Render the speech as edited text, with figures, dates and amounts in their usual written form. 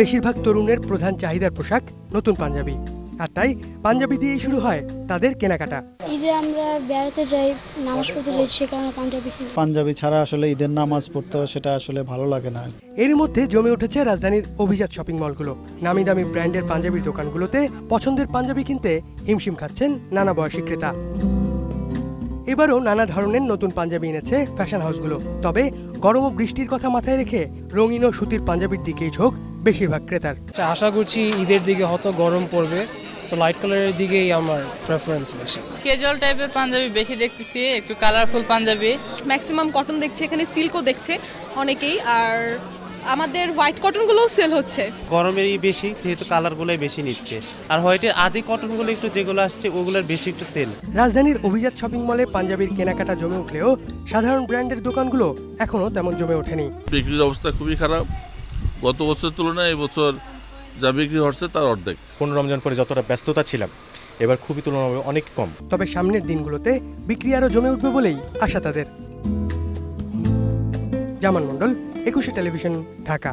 বেশিরভাগ তরুণের প্রধান চাহিদার পোশাক নতুন পাঞ্জাবি, আর তাই পাঞ্জাবি দিয়েই শুরু হয় তাদের কেনাকাটা। ঈদে আমরা বেড়াতে যাই, নামাজ পড়তে যাই, সে কারণে পাঞ্জাবি কিনি। পাঞ্জাবি ছাড়া আসলে ঈদের নামাজ পড়তে সেটা আসলে ভালো লাগে না। এর মধ্যে জমে উঠেছে রাজধানীর অভিজাত শপিং মলগুলো। নামি দামি ব্র্যান্ডের পাঞ্জাবির দোকানগুলোতে পছন্দের পাঞ্জাবি কিনতে হিমশিম খাচ্ছেন নানা বয়সী ক্রেতা। এবারও নানা ধরনের নতুন পাঞ্জাবি এনেছে ফ্যাশন হাউসগুলো। তবে গরম ও বৃষ্টির কথা মাথায় রেখে রঙিন ও সুতির পাঞ্জাবির দিকেই ঝোঁক বেশিরভাগ ক্রেতার। আশা করছি ঈদের দিকে হয়তো গরম পড়বে, সো লাইট কালারের দিকেই আমার প্রেফারেন্স বেশি। ক্যাজুয়াল টাইপের পাঞ্জাবি বেশি দেখতেছি, একটু কালারফুল পাঞ্জাবি। ম্যাক্সিমাম কটন দেখছে, এখানে সিল্কও দেখছে অনেকেই, আর আমাদের হোয়াইট কটনগুলোও সেল হচ্ছে। গরমেরই বেশি, যেহেতু কালারগুলোই বেশি নিচ্ছে, আর হোয়াইটের আদি কটনগুলো একটু যেগুলো আসছে ওগুলোর বেশি একটু সেল। রাজধানীর অভিজাত শপিং মলে পাঞ্জাবির কেনাকাটা জমে উঠলেও সাধারণ ব্র্যান্ডের দোকানগুলো এখনো তেমন জমে ওঠেনি। বিক্রির অবস্থা খুবই খারাপ। গত বছরের তুলনায় এবছর যা বিক্রি হচ্ছে তার অর্ধেক। 15 রমজান পরে যতটা ব্যস্ততা ছিলাম, এবার খুবই তুলনামূলক অনেক কম। তবে সামনের দিনগুলোতে বিক্রি আরও জমে উঠবে বলেই আশা তাদের। জামান মণ্ডল, 21 টেলিভিশন, ঢাকা।